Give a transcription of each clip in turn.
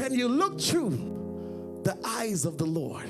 can you look through the eyes of the Lord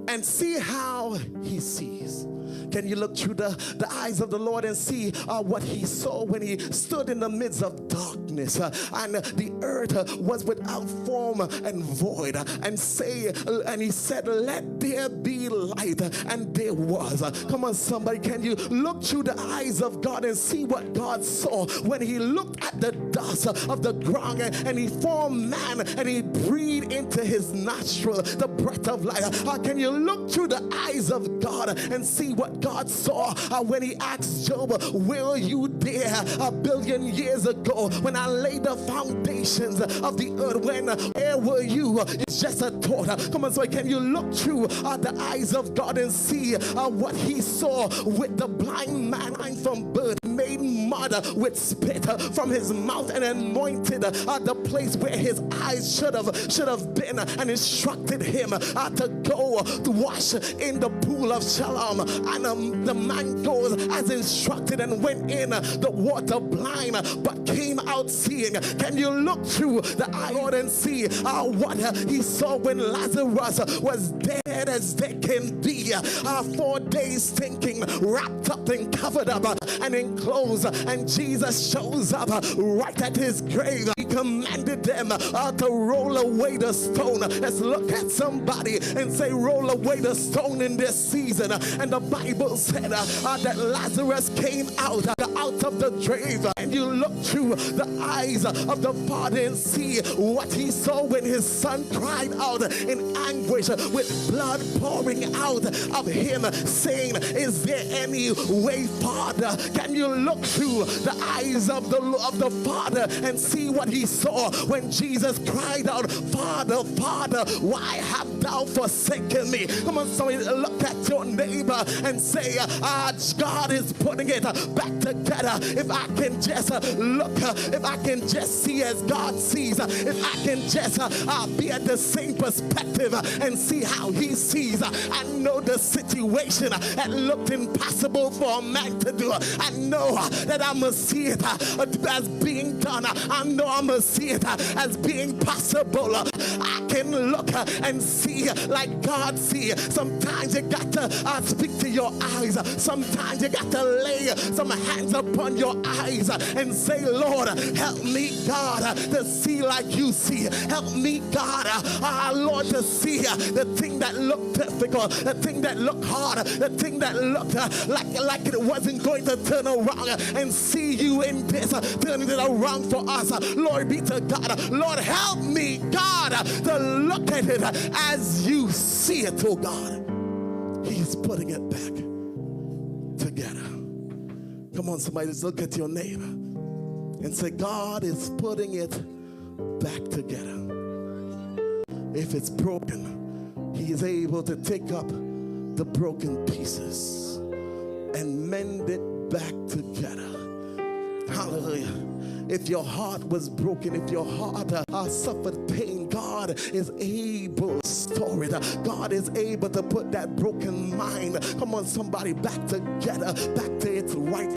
and see how he sees? Can you look through the eyes of the Lord and see what he saw when he stood in the midst of darkness and the earth was without form and void, and he said, let there be light, and there was. Come on, somebody, can you look through the eyes of God and see what God saw when he looked at the dust of the ground and he formed man and he breathed into his nostril the breath of life? Can you look through the eyes of God and see what God saw when he asked Job, were you there 1 billion years ago when I laid the foundations of the earth? Where were you? It's just a thought. Come on, so can you look through the eyes of God and see what he saw with the blind man from birth, made mud with spit from his mouth and anointed the place where his eyes should have been, and instructed him to go to wash in the pool of Shalom, and the man goes as instructed and went in the water blind but came out seeing. Can you look through the eye, Lord, and see what he saw when Lazarus was dead as they can be, 4 days stinking, wrapped up and covered up and enclosed, and Jesus shows up right at his grave. He commanded them to roll away the stone. Let's look at somebody and say, roll away the stone in this season. And the Bible said that Lazarus came out of the grave, and you look through the eyes of the Father and see what he saw when his son cried out in anguish with blood pouring out of him, saying, is there any way, Father? Can you look through the eyes of the Father and see what he saw when Jesus cried out, Father, Father, why have thou forsaken me? Come on, somebody, look at your neighbor and say, God is putting it back together. If I can just look, if I can just see as God sees, if I can just be at the same perspective and see how he sees, I know the situation that looked impossible for a man to do, I know that I must see it as being done. I know I must see it as being possible. I can look and see like God sees. Sometimes you got to speak to your eyes. Sometimes you got to lay some hands upon your eyes and say, Lord, help me, God, to see like you see. Help me, God, Lord, to see the thing that looked difficult, the thing that looked hard, the thing that looked like it wasn't going to turn around, and see you in this, turning it around for us. Lord be to God. Lord, help me, God, to look at it as you see it, oh God. He's putting it back together. Come on, somebody, just look at your neighbor and say, God is putting it back together. If it's broken, he is able to take up the broken pieces and mend it back together. Hallelujah. If your heart was broken, if your heart suffered pain, God is able to restore it. God is able to put that broken mind, come on somebody, back together, back to its right